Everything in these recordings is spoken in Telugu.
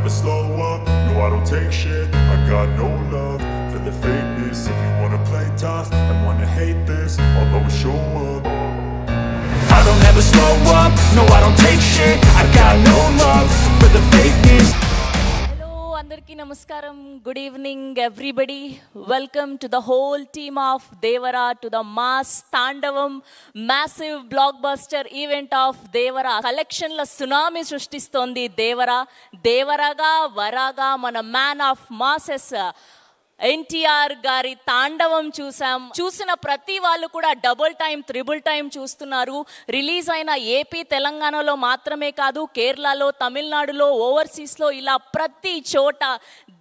never slow up, no I don't take shit. I got no love for the fakeness. If you wanna play tough and wanna hate this, I'll always show up. I don't ever slow up, no I don't take shit. I got no love for the fakeness. Andarki namaskaram, good evening everybody. Welcome to the whole team of Devara to the mass Tandavam massive blockbuster event of Devara. Collection la tsunami సృష్టిస్తోంది Devara. Devaraga varaga mana man of masses NTR గారి తాండవం చూసిన ప్రతి వాళ్ళు కూడా డబుల్ టైం త్రిబుల్ టైం చూస్తున్నారు. రిలీజ్ అయిన ఏపీ తెలంగాణలో మాత్రమే కాదు, కేరళలో, తమిళనాడులో, ఓవర్సీస్లో ఇలా ప్రతి చోట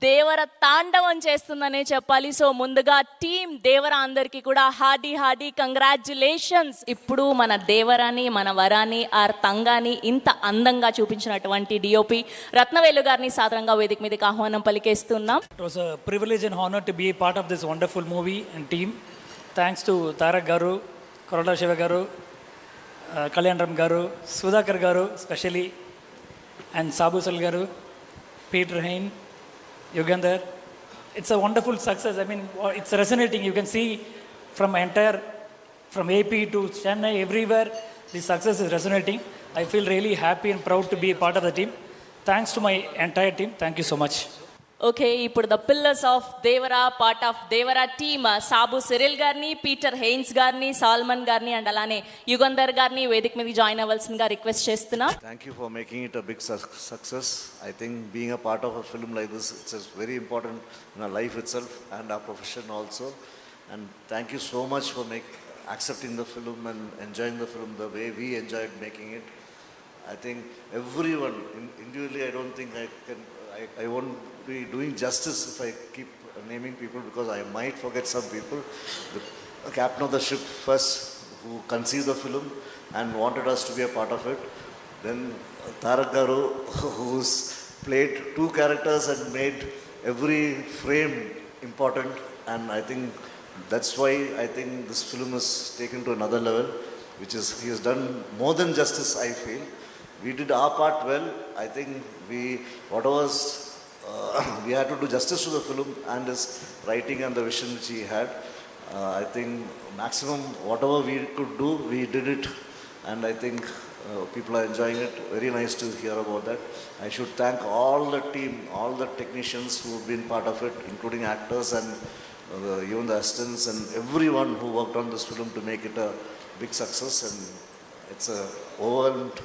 దేవర తాండవం చేస్తుందనే చెప్పాలి. సో ముందుగా టీం దేవర అందరికీ కూడా హార్డీ కంగ్రాచ్యులేషన్స్. ఇప్పుడు మన దేవరాని, మన వరాని, ఆర్ తంగాని ఇంత అందంగా చూపించినటువంటి డిఓపి రత్నవేలు గారిని సాధారణంగా వేదిక మీదకి ఆహ్వానం పలికేస్తున్నాం. It was a privilege and honor to be a part of this wonderful movie and team. Thanks to Tarak Garu, Korola Shiva Garu, Kalyan Ram Garu, Sudhakar Garu especially, and Sabu Sal Garu, Peter Hain, Yugandhar. It's a wonderful success. I mean, it's resonating. You can see from AP to Chennai, everywhere, the success is resonating. I feel really happy and proud to be a part of the team. Thanks to my entire team. Thank you so much. Okay, ఇప్పుడు the pillars of Devara, part of Devara team Sabu Cyril గారిని, పీటర్ హెయిన్స్ గారిని, సాల్మన్ గారిని అండ్ అలానే యుగంధర్ గారిని వేదిక మీద జాయిన్ అవ్వాల్సిందిగా రిక్వెస్ట్ చేస్తున్నా. Thank you for making it a big success. I think being a part of a film like this, it's very important in our life itself and our profession also. And thank you so much for accepting the film and enjoying the film the way we enjoyed making it. I think everyone, individually, I don't think I won't be doing justice if I keep naming people because I might forget some people. The captain of the ship first, who conceived the film and wanted us to be a part of it. Then Tarak Garu, who's played two characters and made every frame important. And I think that's why I think this film is taken to another level, which is he has done more than justice, I feel. We did our part well. I think we had to do justice to the film and his writing and the vision which he had. I think maximum whatever we could do, we did it. And I think people are enjoying it. Very nice to hear about that. I should thank all the team, all the technicians who have been part of it, including actors and even the assistants and everyone who worked on this film to make it a big success. And it's a overwhelmed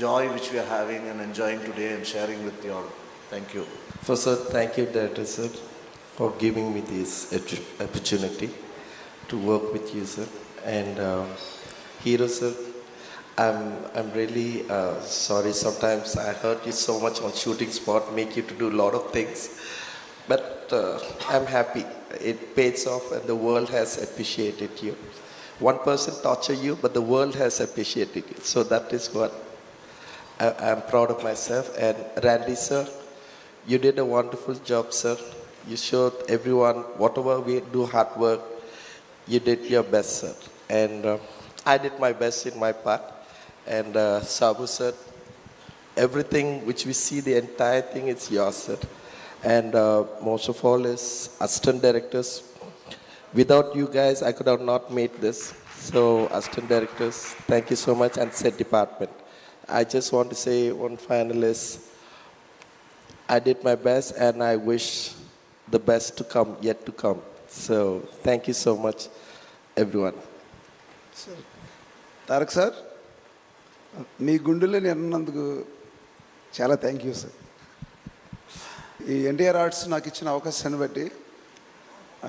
joy which we are having and enjoying today and sharing with you all. Thank you. First, sir, thank you, Director sir, for giving me this opportunity to work with you, sir. And Hero sir, I'm really sorry. Sometimes I hurt you so much on shooting spot, make you to do a lot of things. But I'm happy. It pays off, and the world has appreciated you. One person torture you, but the world has appreciated you. So that is what I'm proud of myself. And Randy sir, you did a wonderful job, sir. You showed everyone whatever we do hard work, you did your best, sir. And I did my best in my part. And Sabu sir, everything which we see, the entire thing, it's yours, sir. And most of all is assistant directors. Without you guys, I could have not made this. So assistant directors, thank you so much, and set department. I just want to say one final is, I did my best and I wish the best to come, yet to come. So thank you so much, everyone. Sir, Tarak sir, మీ గుండెలని అన్నందుకు చాలా థ్యాంక్ యూ సార్. ఈ ఎన్టీఆర్ ఆర్ట్స్ నాకు ఇచ్చిన అవకాశాన్ని బట్టి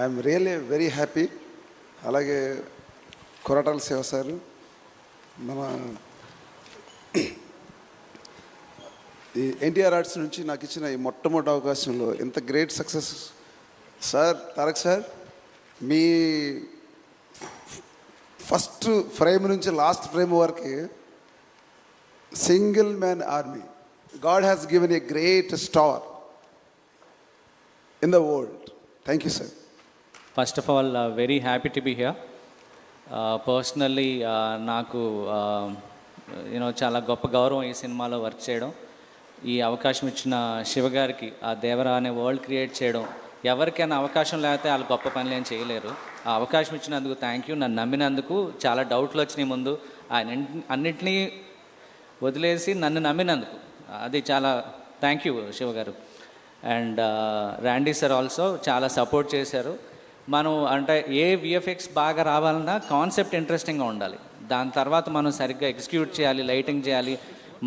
ఐఎమ్ రియల్లీ వెరీ హ్యాపీ. అలాగే కొరటాల శివ సార్, మన ఈ ఎన్టీఆర్ ఆర్ట్స్ నుంచి నాకు ఇచ్చిన ఈ మొట్టమొదటి అవకాశంలో ఇంత great success sir. Tarak sir, మీ ఫస్ట్ ఫ్రేమ్ నుంచి లాస్ట్ ఫ్రేమ్ వరకు single man army. God has given a great star in the world. Thank you, sir. First of all, very happy to be here. Personally, నాకు చాలా గొప్ప గౌరవం ఈ సినిమాలో వర్క్ చేయడం. ఈ అవకాశం ఇచ్చిన శివ గారికి, ఆ దేవరా అనే వరల్డ్ క్రియేట్ చేయడం, ఎవరికైనా అవకాశం లేకపోతే వాళ్ళు గొప్ప పనులు ఏం చేయలేరు. ఆ అవకాశం ఇచ్చినందుకు థ్యాంక్ యూ. నన్ను నమ్మినందుకు. చాలా డౌట్లు వచ్చినాయి ముందు, ఆయన అన్నింటినీ వదిలేసి నన్ను నమ్మినందుకు అది చాలా థ్యాంక్ యూ శివ గారు. అండ్ ర్యాండీ సార్ ఆల్సో చాలా సపోర్ట్ చేశారు. మనం అంటే ఏ విఎఫ్ఎక్స్ బాగా రావాలన్నా కాన్సెప్ట్ ఇంట్రెస్టింగ్గా ఉండాలి, దాని తర్వాత మనం సరిగ్గా ఎగ్జిక్యూట్ చేయాలి, లైటింగ్ చేయాలి,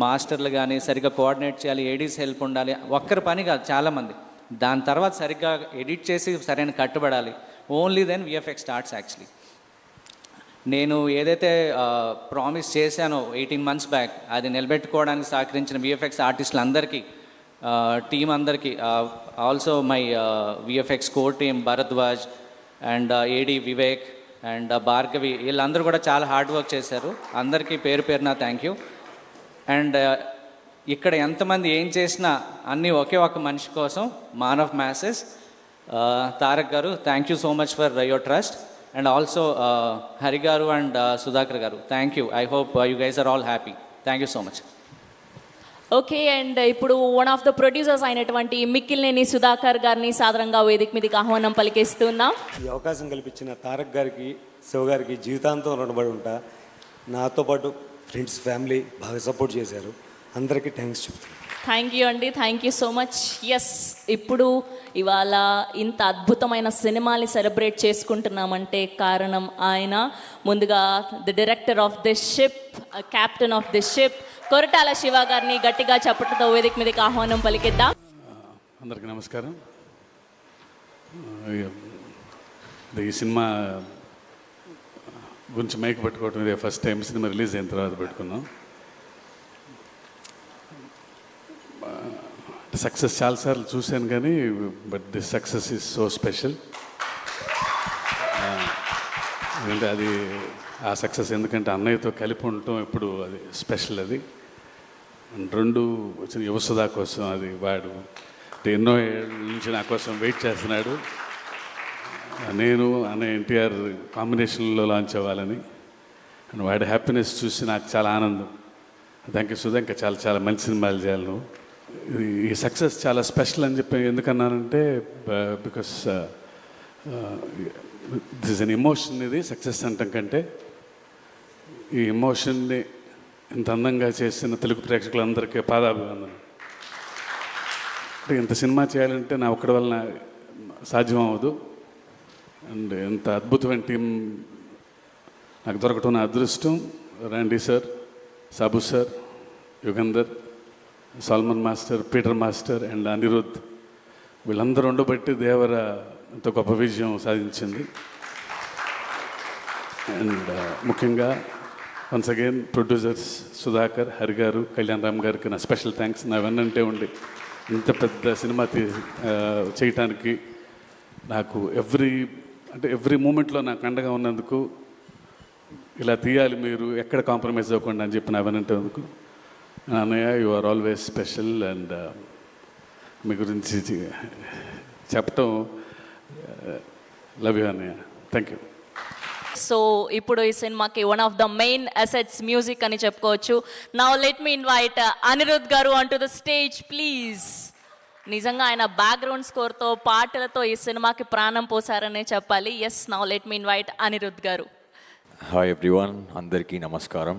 మాస్టర్లు కానీ సరిగ్గా కోఆర్డినేట్ చేయాలి, ఏడీస్ హెల్ప్ ఉండాలి. ఒక్కరి పని కాదు, చాలామంది. దాని తర్వాత సరిగ్గా ఎడిట్ చేసి సరైన కట్టుబడాలి. Only then VFX starts actually. నేను ఏదైతే ప్రామిస్ చేశానో 18 months బ్యాక్, అది నిలబెట్టుకోవడానికి సహకరించిన విఎఫ్ఎక్స్ ఆర్టిస్టులు అందరికీ, టీం అందరికీ, also my VFX core team Bharadwaj and AD Vivek and Bhargavi, వీళ్ళందరూ కూడా చాలా హార్డ్ వర్క్ చేశారు. అందరికీ పేరు పేరున థ్యాంక్ యూ. అండ్ ఇక్కడ ఎంతమంది ఏం చేసినా అన్నీ ఒకే ఒక మనిషి కోసం, Maan of masses Tarak garu, thank you so much for your trust. And also Hari garu and Sudhakar garu, thank you. I hope you guys are all happy. Thank you so much. Okay, and ఇప్పుడు వన్ ఆఫ్ ద ప్రొడ్యూసర్స్ అయినటువంటి మిక్కిలినేని సుధాకర్ గారిని సాదరంగా వేదిక మీదకి ఆహ్వానం పలికేస్తున్నాం. ఈ అవకాశం కల్పించిన తారక్ గారికి, శివ గారికి జీవితాంతం రుణపడి ఉంటా. నాతో పాటు ఫ్రెండ్స్, ఫ్యామిలీ బాగా సపోర్ట్ చేశారు. అందరికీ థ్యాంక్స్ చెప్తాను. థ్యాంక్ యూ అండి, thank you so much. Yes, ఇప్పుడు ఇవాళ ఇంత అద్భుతమైన సినిమాని సెలబ్రేట్ చేసుకుంటున్నామంటే కారణం ఆయన. ముందుగా the director of this ship, captain of this ship, Koratala Shiva గారిని గట్టిగా చప్పట్లతో వేదిక మీదకి ఆహ్వానం పలికిద్దాం. అందరికీ నమస్కారం. ఈ సినిమా గురించి మైక్ పెట్టుకోవటం ఇదే ఫస్ట్ టైం. సినిమా రిలీజ్ అయిన తర్వాత పెట్టుకున్నాం. సక్సెస్ చాలాసార్లు చూశాను కానీ but this success is so special. ఎందుకంటే అది ఆ సక్సెస్ ఎందుకంటే అన్నయ్యతో కలిపి ఉండటం ఎప్పుడు అది స్పెషల్. అది రెండు వచ్చిన యువసుధా కోసం, అది వాడు ఎన్నో ఏళ్ళ నుంచి నా కోసం వెయిట్ చేస్తున్నాడు. నేను అన్నయ్య ఎన్టీఆర్ కాంబినేషన్లో లాంచ్ అవ్వాలని, అండ్ వాడి హ్యాపీనెస్ చూసి నాకు చాలా ఆనందం. థ్యాంక్ యూ సుధా, ఇంకా చాలా చాలా మంచి సినిమాలు చేయాలి నువ్వు. ఈ సక్సెస్ చాలా స్పెషల్ అని చెప్పి ఎందుకన్నానంటే because this is an emotion. ఇది సక్సెస్ అంటాం కంటే ఈ ఎమోషన్ని ఇంత అందంగా చేసిన తెలుగు ప్రేక్షకులందరికీ పాదాభివందనం. ఇంత సినిమా చేయాలంటే నా ఒక్కడి వలన సాధ్యం అవ్వదు. అండ్ ఎంత అద్భుతమైన టీం నాకు దొరకటం నా అదృష్టం. Randy sir, Sabu sir, Yugandhar, Salman master, Peter master and Anirudh, వీళ్ళందరూ ఉండబట్టి దేవర ఇంత గొప్ప విజయం సాధించింది. అండ్ ముఖ్యంగా once again producers Sudhakar, Hari గారు, కళ్యాణ్ రామ్ గారికి నా స్పెషల్ థ్యాంక్స్. నా వెన్నంటే ఉండి ఇంత పెద్ద సినిమా చేయటానికి నాకు ఎవ్రీ మూమెంట్లో నాకు అండగా ఉన్నందుకు, ఇలా తీయాలి మీరు ఎక్కడ కాంప్రమైజ్ అవ్వకుండా అని చెప్పి నా వెనంటే అందుకు. అన్నయ్య, you are always special. And మీ గురించి చెప్పటం లవ్ యూ అన్నయ్య. Thank you. సో ఇప్పుడు ఈ సినిమాకి one of the main assets music అని చెప్పుకోవచ్చు. Now let me invite Anirudh garu on to the stage please. నిజంగా ఆయన బ్యాక్గ్రౌండ్ స్కోర్తో, పాటలతో ఈ సినిమాకి ప్రాణం పోసారనే చెప్పాలి. Yes, now let me invite Anirudh garu. Hi everyone, అందరికీ నమస్కారం.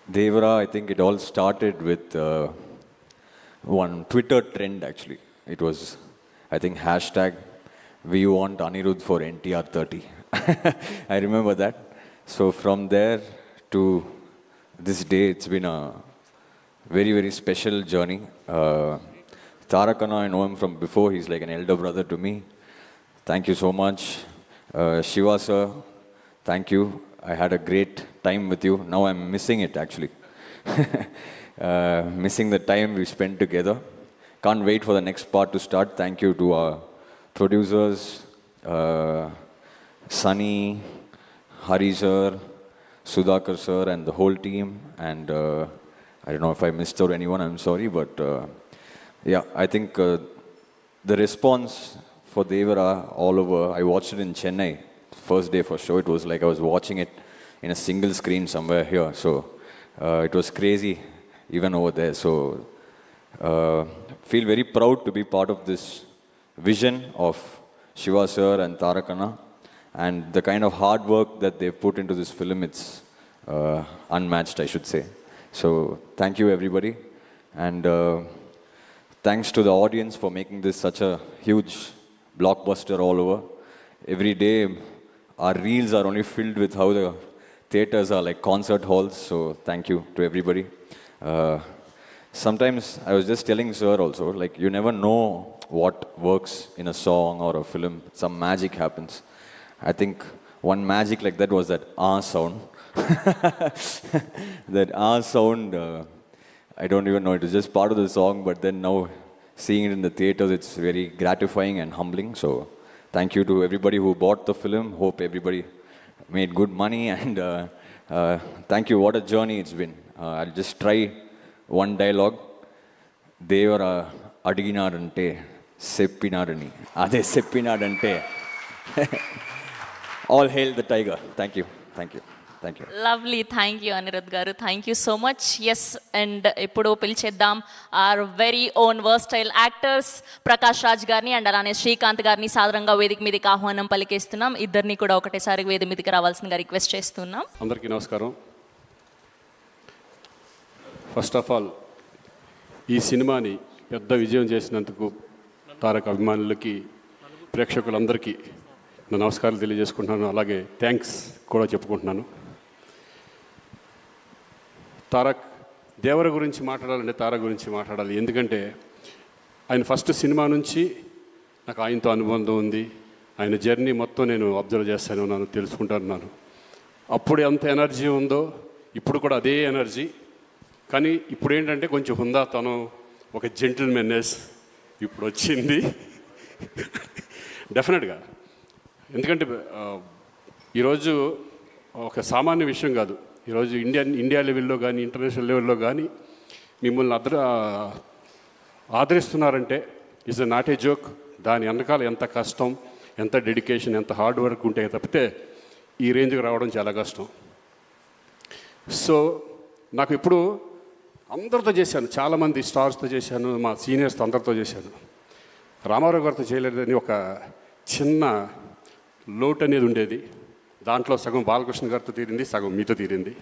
Devara, I think it all started with one Twitter trend actually. It was, I think, hashtag we want Anirudh for NTR 30. I remember that. So from there to this day, it's been a very, very special journey. Tarak Anna, I know him from before. He's like an elder brother to me. Thank you so much. Shiva sir, thank you. I had a great time with you. Now I'm missing it actually. Missing the time we spent together. Can't wait for the next part to start. Thank you to our producers, Sunny, Hari sir, Sudhakar sir and the whole team. And I don't know if I missed out anyone, I'm sorry. But yeah, I think the response for Devara all over, I watched it in Chennai. First day for show, it was like I was watching it in a single screen somewhere here. So It was crazy even over there. So feel very proud to be part of this vision of Shiva sir and Tarak Anna, and the kind of hard work that they've put into this film, it's unmatched, I should say. So thank you everybody, and thanks to the audience for making this such a huge blockbuster all over. Every day our reels are only filled with how the theaters are like concert halls, so thank you to everybody. Sometimes I was just telling sir also, like, you never know what works in a song or a film. Some magic happens. I think one magic like that was that sound. That sound, I don't even know, it was just part of the song, but then now seeing it in the theaters, it's very gratifying and humbling. So thank you to everybody who bought the film. Hope everybody made good money, and thank you. What a journey it's been. I'll just try one dialogue. Devara adiginadante seppinadani ade seppinadante. All hail the tiger. Thank you. Thank you. Thank you. Lovely, thank you Anirudh garu, thank you so much. Yes, and ఇప్పుడు పిలిచేద్దాం our very own versatile actors Prakash Raj గారిని అండ్ అలానే శ్రీకాంత్ గారిని సాదరంగా వేదిక మీదకి ఆహ్వానం పలికేస్తున్నాం. ఇద్దరిని కూడా ఒకటేసారి వేదిక మీదకి రావాల్సిందిగా రిక్వెస్ట్ చేస్తున్నాం. అందరికీ నమస్కారం. ఫస్ట్ ఆఫ్ ఆల్ ఈ సినిమాని పెద్ద విజయం చేసినందుకు తారక్ అభిమానులకి, ప్రేక్షకులందరికీ నా నమస్కారాలు తెలియజేసుకుంటున్నాను. అలాగే థ్యాంక్స్ కూడా చెప్పుకుంటున్నాను. తారక్ దేవర గురించి మాట్లాడాలంటే తారక్ గురించి మాట్లాడాలి. ఎందుకంటే ఆయన ఫస్ట్ సినిమా నుంచి నాకు ఆయనతో అనుబంధం ఉంది. ఆయన జర్నీ మొత్తం నేను అబ్జర్వ్ చేస్తానే ఉన్నాను, తెలుసుకుంటున్నాను. అప్పుడు ఎంత ఎనర్జీ ఉందో ఇప్పుడు కూడా అదే ఎనర్జీ. కానీ ఇప్పుడు ఏంటంటే కొంచెం హుందాతనం, ఒక జెంటిల్మెన్నెస్ ఇప్పుడు వచ్చింది డెఫినెట్గా. ఎందుకంటే ఈరోజు ఒక సామాన్య విషయం కాదు. ఈరోజు ఇండియా లెవెల్లో కానీ ఇంటర్నేషనల్ లెవెల్లో కానీ మిమ్మల్ని ఆదరిస్తున్నారంటే ఇట్స్ నాట్ ఏ జోక్. దాని వెనకాల ఎంత కష్టం, ఎంత డెడికేషన్, ఎంత హార్డ్ వర్క్ ఉంటే తప్పితే ఈ రేంజ్కి రావడం చాలా కష్టం. సో నాకు ఇప్పుడు అందరితో చేశాను, చాలామంది స్టార్స్తో చేశాను, మా సీనియర్స్తో అందరితో చేశాను. రామారావు గారితో చేయలేదని ఒక చిన్న లోటు అనేది ఉండేది. దాంట్లో సగం బాలకృష్ణ గారితో తీరింది, సగం మీతో తీరింది.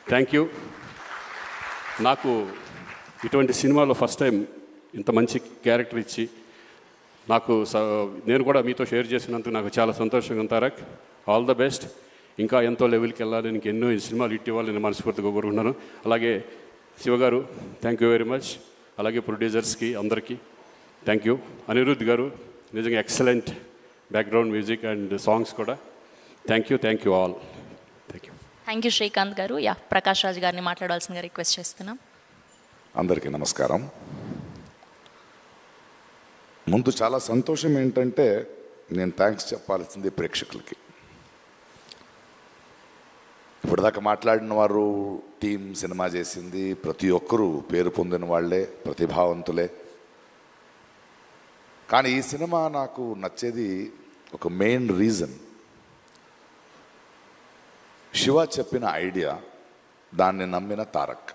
Thank you. నాకు ఇటువంటి సినిమాలో ఫస్ట్ టైం ఇంత మంచి క్యారెక్టర్ ఇచ్చి నేను కూడా మీతో షేర్ చేసినందుకు నాకు చాలా సంతోషంగా ఉంది. Tarak, all the best. ఇంకా ఎంతో లెవెల్కి వెళ్ళాలి, నీకు ఎన్నో సినిమాలు ఇట్టి ఇవ్వాలని మనస్ఫూర్తిగా కోరుకుంటున్నాను. అలాగే శివగారు, థ్యాంక్ యూ వెరీ మచ్. అలాగే ప్రొడ్యూసర్స్కి అందరికీ థ్యాంక్ యూ. అనిరుద్ధ్ గారు నిజంగా excellent background music and songs కూడా. Thank you all. Thank you Srikanth garu. Yeah, Prakash Raj గారిని మాట్లాడాల్సిందిగా రిక్వెస్ట్ చేస్తున్నాం. అందరికీ నమస్కారం. ముందు చాలా సంతోషం ఏంటంటే నేను థ్యాంక్స్ చెప్పాల్సింది ప్రేక్షకులకి. ఇప్పటిదాకా మాట్లాడిన వారు, టీం సినిమా చేసింది, ప్రతి ఒక్కరూ పేరు పొందిన వాళ్ళే, ప్రతిభావంతులే. కానీ ఈ సినిమా నాకు నచ్చేది ఒక మెయిన్ రీజన్, శివ చెప్పిన ఐడియా, దాన్ని నమ్మిన తారక్.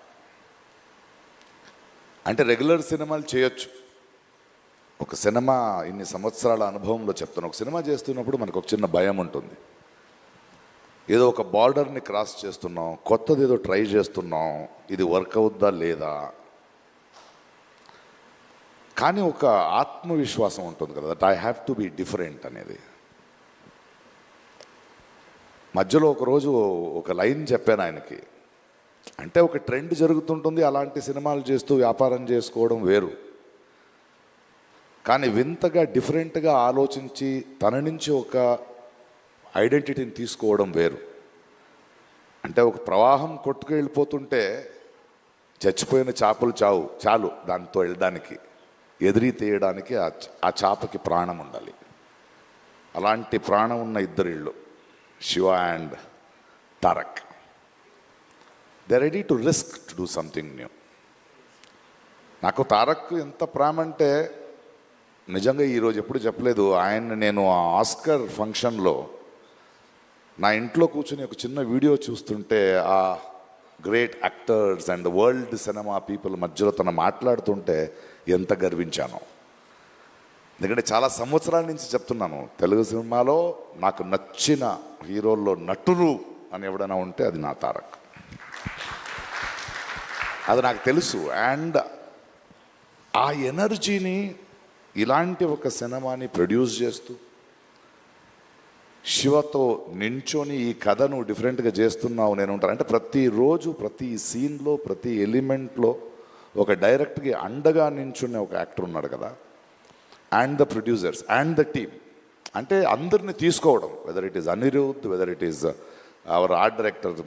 అంటే రెగ్యులర్ సినిమాలు చేయొచ్చు, ఒక సినిమా ఇన్ని సంవత్సరాల అనుభవంలో చెప్తాను, ఒక సినిమా చేస్తున్నప్పుడు మనకు ఒక చిన్న భయం ఉంటుంది. ఏదో ఒక బార్డర్ని క్రాస్ చేస్తున్నాం, కొత్తది ఏదో ట్రై చేస్తున్నాం, ఇది వర్క్ అవుద్దా లేదా. కానీ ఒక ఆత్మవిశ్వాసం ఉంటుంది కదా, that I have to be different అనేది. మధ్యలో ఒకరోజు ఒక లైన్ చెప్పాను ఆయనకి, అంటే ఒక ట్రెండ్ జరుగుతుంటుంది, అలాంటి సినిమాలు చేస్తూ వ్యాపారం చేసుకోవడం వేరు. కానీ వింతగా డిఫరెంట్గా ఆలోచించి తన నుంచి ఒక ఐడెంటిటీని తీసుకోవడం వేరు. అంటే ఒక ప్రవాహం కొట్టుకు వెళ్ళిపోతుంటే చచ్చిపోయిన చేపలు చాలు దాంతో వెళ్ళడానికి, ఎదిరి తీయడానికి ఆ చేపకి ప్రాణం ఉండాలి. అలాంటి ప్రాణం ఉన్న ఇద్దరిళ్ళు, Shiva and Tarak. They are ready to risk to do something new. నాకు తారక్ ఎంత ప్రేమ అంటే నిజంగా ఈరోజు ఎప్పుడు చెప్పలేదు. ఆయన నేను ఆ ఆస్కర్ ఫంక్షన్లో నా ఇంట్లో కూర్చుని ఒక చిన్న వీడియో చూస్తుంటే ఆ great actors and world cinema people మధ్యలో తను మాట్లాడుతుంటే ఎంత గర్వించానో. ఎందుకంటే చాలా సంవత్సరాల నుంచి చెప్తున్నాను, తెలుగు సినిమాలో నాకు నచ్చిన హీరోల్లో నటులు అని ఎవడైనా ఉంటే అది నా తారక్. అది నాకు తెలుసు. అండ్ ఆ ఎనర్జీని ఇలాంటి ఒక సినిమాని ప్రొడ్యూస్ చేస్తూ శివతో నించొని ఈ కథను డిఫరెంట్గా చేస్తున్నావు నేను ఉంటాను అంటే ప్రతిరోజు ప్రతి సీన్లో ప్రతి ఎలిమెంట్లో ఒక డైరెక్ట్గా అండగా నించునే ఒక యాక్టర్ ఉన్నాడు కదా. And the producers and the team అంటే అందరిని తీసుకోవడం, whether it is Anirudh, whether it is our art director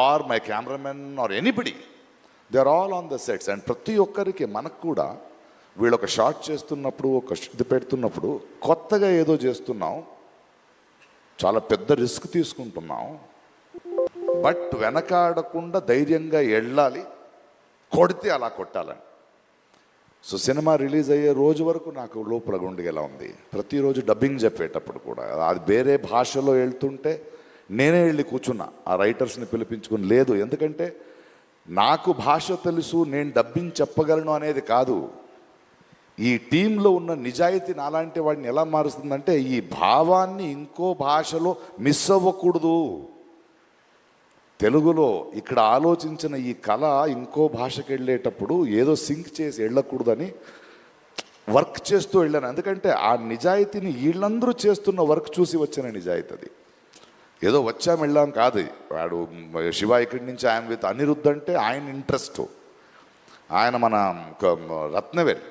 or my cameraman or anybody, they are all on the sets. And ప్రతి ఒక్కరికి మనకు కూడా వీళ్ళు ఒక షాట్ చేస్తున్నప్పుడు ఒక ఇది పెడుతున్నప్పుడు కొత్తగా ఏదో చేస్తున్నాం, చాలా పెద్ద రిస్క్ తీసుకుంటున్నాం, బట్ వెనకాడకుండా ధైర్యంగా వెళ్ళాలి, కొడితే అలా కొట్టాలని. సో సినిమా రిలీజ్ అయ్యే రోజు వరకు నాకు లోపల గుండెగా ఉంది. ప్రతిరోజు డబ్బింగ్ చెప్పేటప్పుడు కూడా అది వేరే భాషలో వెళ్తుంటే నేనే వెళ్ళి కూర్చున్నా, ఆ రైటర్స్ని పిలిపించుకుని. లేదు, ఎందుకంటే నాకు భాష తెలుసు, నేను డబ్బింగ్ చెప్పగలను అనేది కాదు. ఈ టీంలో ఉన్న నిజాయితీ నాలాంటి వాడిని ఎలా మారుస్తుందంటే ఈ భావాన్ని ఇంకో భాషలో మిస్ అవ్వకూడదు. తెలుగులో ఇక్కడ ఆలోచించిన ఈ కళ ఇంకో భాషకి వెళ్ళేటప్పుడు ఏదో సింక్ చేసి వెళ్ళకూడదని వర్క్ చేస్తూ వెళ్ళాను. ఎందుకంటే ఆ నిజాయితీని వీళ్ళందరూ చేస్తున్న వర్క్ చూసి వచ్చిన నిజాయితీ అది. ఏదో వచ్చాం వెళ్ళాం కాదు. వాడు శివ ఇక్కడి నుంచి ఆయన విత్ అనిరుద్ధ్ అంటే ఆయన ఇంట్రెస్ట్, ఆయన మన రత్నవేల్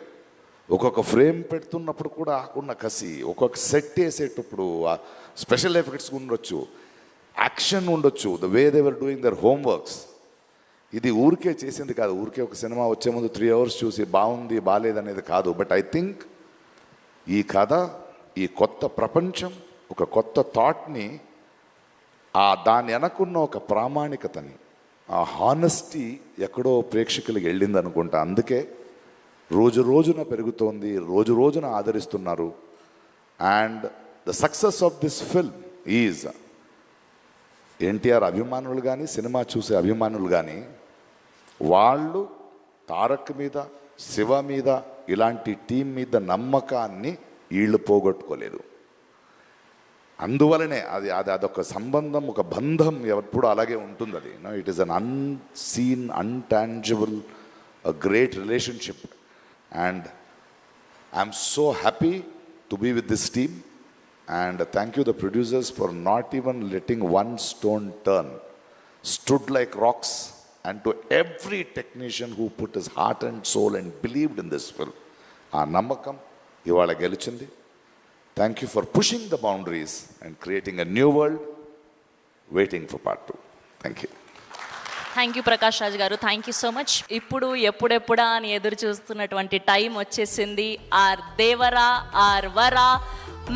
ఒక్కొక్క ఫ్రేమ్ పెడుతున్నప్పుడు కూడా ఆకున్న కసి, ఒక్కొక్క సెట్ వేసేటప్పుడు స్పెషల్ ఎఫెక్ట్స్ ఉండొచ్చు, యాక్షన్ ఉండొచ్చు, the way they were doing their homeworks. ఇది ఊరికే చేసింది కాదు, ఊరికే ఒక సినిమా వచ్చే ముందు 3 hours చూసి బాగుంది బాగాలేదనేది కాదు. బట్ ఐ థింక్ ఈ కథ, ఈ కొత్త ప్రపంచం, ఒక కొత్త థాట్ని, దాని వెనకున్న ఒక ప్రామాణికతని, ఆ హానెస్టీ ఎక్కడో ప్రేక్షకులకి వెళ్ళింది అనుకుంటా. అందుకే రోజు రోజున పెరుగుతోంది, రోజు రోజున ఆదరిస్తున్నారు. And the success of this film is NTR అభిమానులు కానీ, సినిమా చూసే అభిమానులు కానీ, వాళ్ళు తారక్ మీద, శివ మీద, ఇలాంటి టీం మీద నమ్మకాన్ని వీళ్ళు పోగొట్టుకోలేదు. అందువలనే అదొక సంబంధం, ఒక బంధం ఎప్పుడు అలాగే ఉంటుంది. అది it is an unseen, intangible, a great relationship. And I'm so happy to be with this team. And thank you the producers for not even letting one stone turn. Stood like rocks. And to every technician who put his heart and soul and believed in this film. Aa namakam ivala gelichindi. Thank you for pushing the boundaries and creating a new world. Waiting for part 2. Thank you. Thank you Prakash Raj గారు, థ్యాంక్ యూ సో మచ్. ఇప్పుడు ఎప్పుడెప్పుడా అని ఎదురు చూస్తున్నటువంటి టైం వచ్చేసింది. ఆర్ దేవరా, ఆర్ Vara,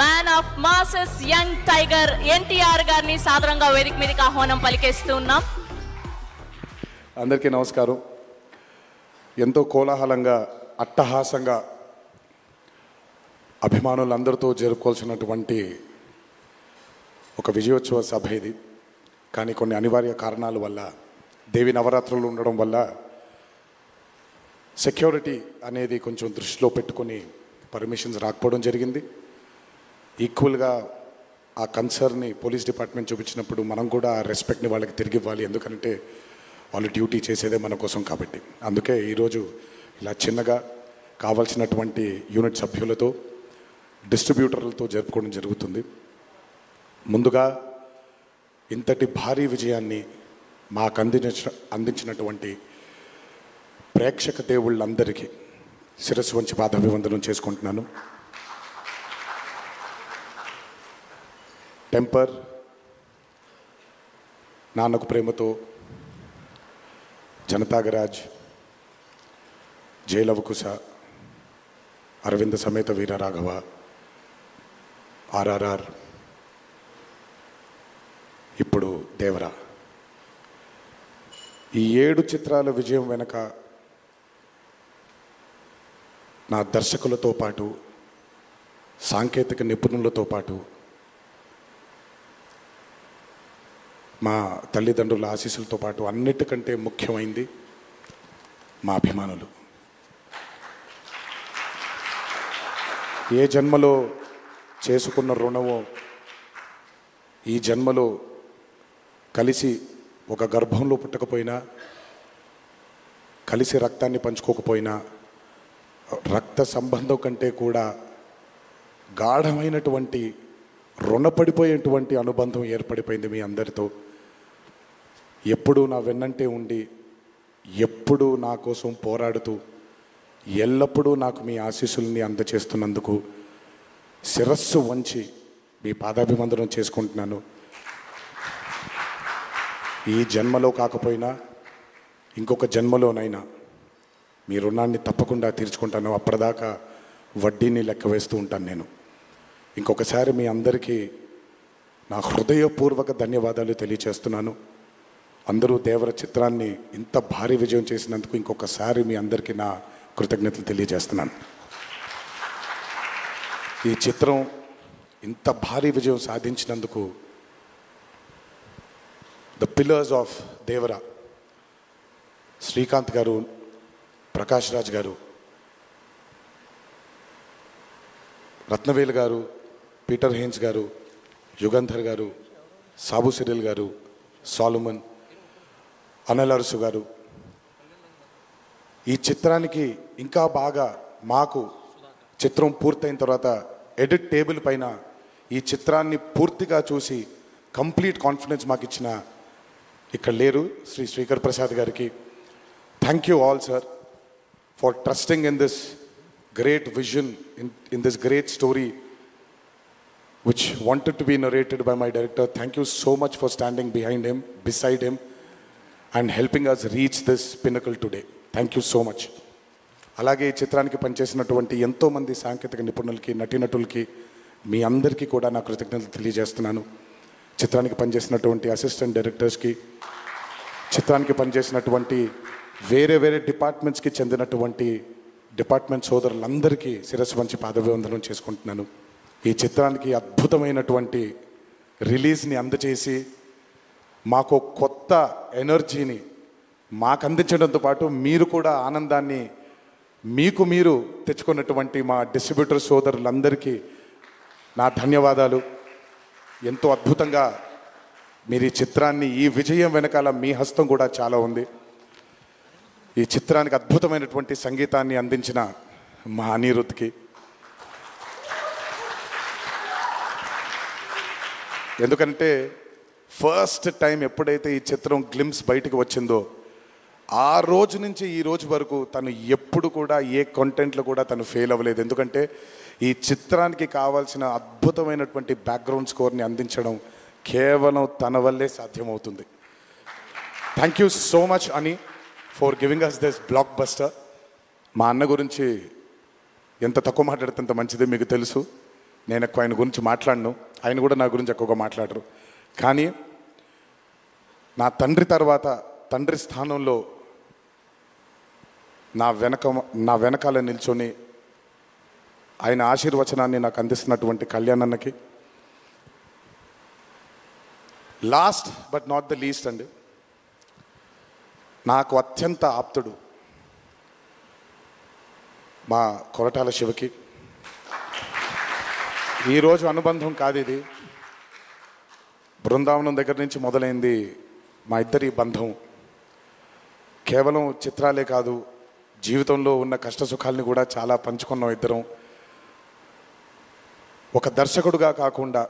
man of masses, young tiger NTR గారిని సాదరంగా వేదిక మీదకి ఆహ్వానం పలికేస్తూ ఉన్నాం. అందరికీ నమస్కారం. ఎంతో కోలాహలంగా, అట్టహాసంగా అభిమానులందరితో జరుపుకోవాల్సినటువంటి ఒక విజయోత్సవ సభ ఇది. కానీ కొన్ని అనివార్య కారణాల వల్ల, దేవి నవరాత్రులు ఉండడం వల్ల సెక్యూరిటీ అనేది కొంచెం దృష్టిలో పెట్టుకొని పర్మిషన్స్ రాకపోవడం జరిగింది. ఈక్వల్గా ఆ కన్సర్న్ని పోలీస్ డిపార్ట్మెంట్ చూపించినప్పుడు మనం కూడా ఆ రెస్పెక్ట్ని వాళ్ళకి తిరిగి ఇవ్వాలి. ఎందుకంటే వాళ్ళు డ్యూటీ చేసేదే మన కోసం కాబట్టి. అందుకే ఈరోజు ఇలా చిన్నగా కావాల్సినటువంటి యూనిట్ సభ్యులతో, డిస్ట్రిబ్యూటర్లతో జరుపుకోవడం జరుగుతుంది. ముందుగా ఇంతటి భారీ విజయాన్ని మాకు అందించినటువంటి ప్రేక్షక దేవుళ్ళందరికీ శిరస్సు వంచి పాదాభివందనం చేసుకుంటున్నాను. టెంపర్, నాన్నకు ప్రేమతో, జనతాగరాజ్, జయలవకుశ, అరవింద సమేత వీరరాఘవ, RRR, ఇప్పుడు దేవరా, ఈ 7 చిత్రాల విజయం వెనక నా దర్శకులతో పాటు, సాంకేతిక నిపుణులతో పాటు మా తల్లిదండ్రుల ఆశీస్సులతో పాటు అన్నిటికంటే ముఖ్యమైంది మా అభిమానులు. ఏ జన్మలో చేసుకున్న రుణమో ఈ జన్మలో కలిసి ఒక గర్భంలో పుట్టకపోయినా, కలిసి రక్తాన్ని పంచుకోకపోయినా, రక్త సంబంధం కంటే కూడా గాఢమైనటువంటి రుణపడిపోయేటువంటి అనుబంధం ఏర్పడిపోయింది మీ అందరితో. ఎప్పుడూ నా వెన్నంటే ఉండి, ఎప్పుడూ నా కోసం పోరాడుతూ, ఎల్లప్పుడూ నాకు మీ ఆశీస్సుల్ని అందచేస్తున్నందుకు శిరస్సు వంచి మీ పాదాభివందనం చేసుకుంటున్నాను. ఈ జన్మలో కాకపోయినా ఇంకొక జన్మలోనైనా మీ రుణాన్ని తప్పకుండా తీర్చుకుంటాను. అప్పటిదాకా వడ్డీని లెక్క వేస్తూ ఉంటాను నేను. ఇంకొకసారి మీ అందరికీ నా హృదయపూర్వక ధన్యవాదాలు తెలియచేస్తున్నాను. అందరూ దేవర చిత్రాన్ని ఇంత భారీ విజయం చేసినందుకు ఇంకొకసారి మీ అందరికీ నా కృతజ్ఞతలు తెలియజేస్తున్నాను. ఈ చిత్రం ఇంత భారీ విజయం సాధించినందుకు ద పిల్లర్స్ ఆఫ్ దేవర, శ్రీకాంత్ గారు, ప్రకాష్ రాజ్ గారు, రత్నవేల్ గారు, పీటర్ హేన్స్ గారు, యుగంధర్ గారు, సాబు సిరిల్ గారు, సాలుమన్, అనిల్ అరసు గారు, ఈ చిత్రానికి ఇంకా బాగా మాకు చిత్రం పూర్తయిన తర్వాత ఎడిట్ టేబుల్ పైన ఈ చిత్రాన్ని పూర్తిగా చూసి కంప్లీట్ కాన్ఫిడెన్స్ మాకు ఇచ్చిన ఇక్కడ లేరు శ్రీ శ్రీకర్ ప్రసాద్ గారికి thank you all sir for trusting in this great vision, in this great story which wanted to be narrated by my director. Thank you so much for standing behind him, beside him, and helping us reach this pinnacle today. Thank you so much. అలాగే ఈ చిత్రానికి పనిచేసినటువంటి ఎంతోమంది సాంకేతిక నిపుణులకి, నటీనటులకి, మీ అందరికీ కూడా నా కృతజ్ఞతలు తెలియజేస్తున్నాను. చిత్రానికి పనిచేసినటువంటి అసిస్టెంట్ డైరెక్టర్స్కి, చిత్రానికి పనిచేసినటువంటి వేరే వేరే డిపార్ట్మెంట్స్కి చెందినటువంటి డిపార్ట్మెంట్ సోదరులందరికీ శిరస్సు వంచి పాదాభివందనం చేసుకుంటున్నాను. ఈ చిత్రానికి అద్భుతమైనటువంటి రిలీజ్ని అందచేసి మాకు కొత్త ఎనర్జీని మాకు అందించడంతో పాటు మీరు కూడా ఆనందాన్ని మీకు మీరు తెచ్చుకున్నటువంటి మా డిస్ట్రిబ్యూటర్ సోదరులందరికీ నా ధన్యవాదాలు. ఎంతో అద్భుతంగా మీరు ఈ చిత్రాన్ని, ఈ విజయం వెనకాల మీ హస్తం కూడా చాలా ఉంది. ఈ చిత్రానికి అద్భుతమైనటువంటి సంగీతాన్ని అందించిన మా అనిరుద్ధ్కి, ఎందుకంటే ఫస్ట్ టైం ఎప్పుడైతే ఈ చిత్రం గ్లిమ్స్ బయటకు వచ్చిందో ఆ రోజు నుంచి ఈ రోజు వరకు తను ఎప్పుడు కూడా ఏ కంటెంట్లో కూడా తను ఫెయిల్ అవ్వలేదు. ఎందుకంటే ఈ చిత్రానికి కావాల్సిన అద్భుతమైనటువంటి బ్యాక్గ్రౌండ్ స్కోర్ని అందించడం కేవలం తన వల్లే సాధ్యమవుతుంది. థ్యాంక్ యూ సో మచ్ అని for giving us this blockbuster. మా అన్న గురించి ఎంత తక్కువ మాట్లాడితే అంత మంచిది, మీకు తెలుసు. నేను ఎక్కువ ఆయన గురించి మాట్లాడను, ఆయన కూడా నా గురించి ఎక్కువగా మాట్లాడరు. కానీ నా తండ్రి తర్వాత, తండ్రి స్థానంలో నా వెనకాల నిల్చొని ఆయన ఆశీర్వచనాన్ని నాకు అందిస్తున్నటువంటి కళ్యాణ్ అన్నకి, last but not the least అండి, నాకు అత్యంత ఆప్తుడు మా కొరటాల శివకి. ఈరోజు అనుబంధం కాదు ఇది, బృందావనం దగ్గర నుంచి మొదలైంది మా ఇద్దరి బంధం. కేవలం చిత్రాలే కాదు, జీవితంలో ఉన్న కష్ట సుఖాలని కూడా చాలా పంచుకున్నాం ఇద్దరం. ఒక దర్శకుడుగా కాకుండా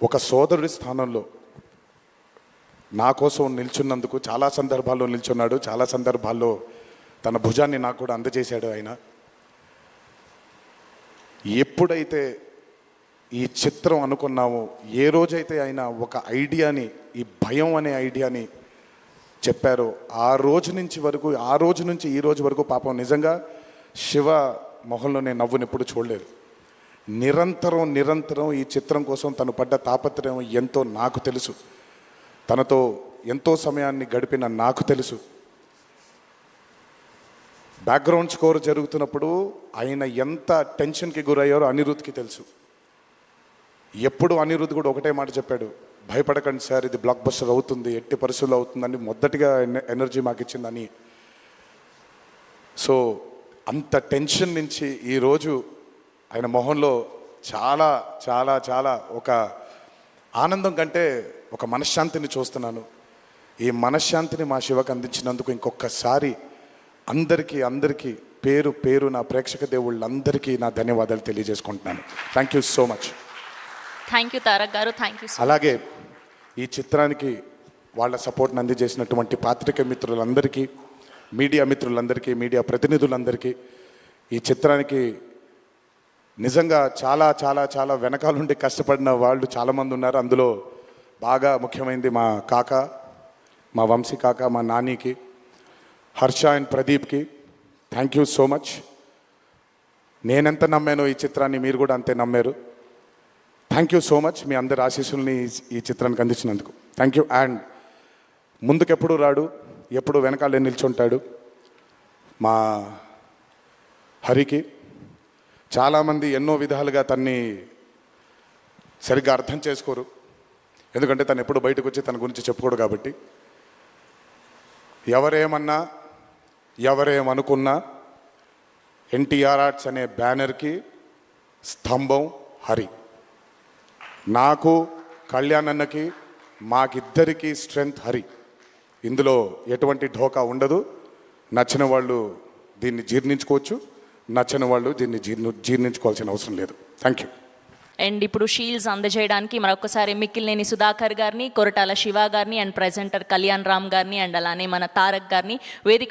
ఒక సోదరుడి స్థానంలో నా కోసం నిల్చున్నందుకు చాలా సందర్భాల్లో నిల్చున్నాడు, చాలా సందర్భాల్లో తన భుజాన్ని నాకు కూడా అందజేశాడు ఆయన. ఎప్పుడైతే ఈ చిత్రం అనుకున్నామో, ఏ రోజైతే ఆయన ఒక ఐడియాని, ఈ భయం అనే ఐడియాని చెప్పారో, ఆ రోజు నుంచి ఈ రోజు వరకు పాపం నిజంగా శివ మొహంలో నేను నవ్వుని ఎప్పుడు చూడలేదు. నిరంతరం ఈ చిత్రం కోసం తను పడ్డ తాపత్రయం ఎంతో నాకు తెలుసు. తనతో ఎంతో సమయాన్ని గడిపిన నాకు తెలుసు. బ్యాక్గ్రౌండ్ స్కోర్ జరుగుతున్నప్పుడు ఆయన ఎంత టెన్షన్కి గురయ్యారో అనిరుద్ధ్కి తెలుసు. ఎప్పుడు అనిరుద్ధ్ కూడా ఒకటే మాట చెప్పాడు, భయపడకండి సార్, ఇది బ్లాక్ బస్టర్ అవుతుంది, ఎట్టి పరిస్థితుల్లో అవుతుందని మొదటిగా ఎనర్జీ మాకు ఇచ్చిందని. సో అంత టెన్షన్ నుంచి ఈరోజు ఆయన మొహంలో చాలా చాలా చాలా ఒక ఆనందం కంటే ఒక మనశ్శాంతిని చూస్తున్నాను. ఈ మనశ్శాంతిని మా శివకు అందించినందుకు ఇంకొకసారి అందరికీ పేరు పేరు నా ప్రేక్షక దేవుళ్ళందరికీ నా ధన్యవాదాలు తెలియజేసుకుంటున్నాను. Thank you so much. Thank you Tarak garu, thank you. అలాగే ఈ చిత్రానికి వాళ్ళ సపోర్ట్ని అందజేసినటువంటి పాత్రికేయ మిత్రులందరికీ, మీడియా మిత్రులందరికీ, మీడియా ప్రతినిధులందరికీ, ఈ చిత్రానికి నిజంగా చాలా చాలా చాలా వెనకాలండి కష్టపడిన వాళ్ళు చాలామంది ఉన్నారు. అందులో బాగా ముఖ్యమైనది మా కాక, మా వంశీ కాక, మా నానికి, హర్ష అండ్ ప్రదీప్కి థ్యాంక్ యూ సో మచ్. నేనెంత నమ్మానో ఈ చిత్రాన్ని మీరు కూడా అంతే నమ్మారు. Thank you so much. మీ అందరి ఆశీస్సుల్ని ఈ చిత్రానికి అందించినందుకు థ్యాంక్ యూ. అండ్ ముందుకెప్పుడు రాడు, ఎప్పుడు వెనకాలే నిల్చుంటాడు మా హరికి. చాలామంది ఎన్నో విధాలుగా తన్ని సరిగ్గా అర్థం చేసుకోరు, ఎందుకంటే తను ఎప్పుడు బయటకు వచ్చి తన గురించి చెప్పుకోడు కాబట్టి. ఎవరేమన్నా ఎవరేమనుకున్నా ఎన్టీఆర్ ఆర్ట్స్ అనే బ్యానర్కి స్తంభం హరి. నాకు, కళ్యాణ్ అన్నకి, మాకిద్దరికీ స్ట్రెంగ్త్ హరి. ఇందులో ఎటువంటి ఢోకా ఉండదు. నచ్చిన వాళ్ళు దీన్ని జీర్ణించుకోవచ్చు, నచ్చని వాళ్ళు దీన్ని జీర్ణించుకోవాల్సిన అవసరం లేదు. Thank you. అండ్ ఇప్పుడు షీల్డ్స్ అందజేయడానికి మరొకసారి మిక్కిలినేని సుధాకర్ గారిని, కొరటాల శివ గారిని అండ్ ప్రెజెంటర్ కళ్యాణ్ రామ్ గారిని అండ్ అలానే మన తారక్ గారిని వేదిక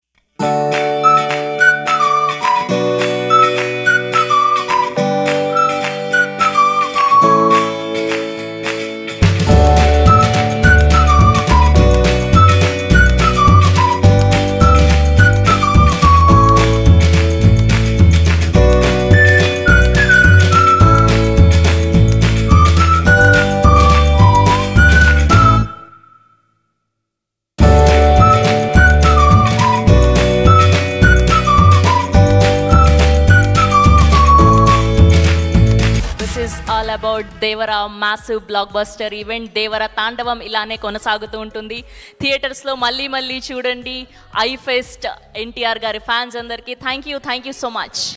about Devara massive block buster event. Devara తాండవం ఇలానే కొనసాగుతూ ఉంటుంది. థియేటర్స్లో మళ్ళీ చూడండి. ఐ ఫెస్ట్ ఎన్టీఆర్ గారి ఫ్యాన్స్ అందరికీ థ్యాంక్ యూ సో మచ్.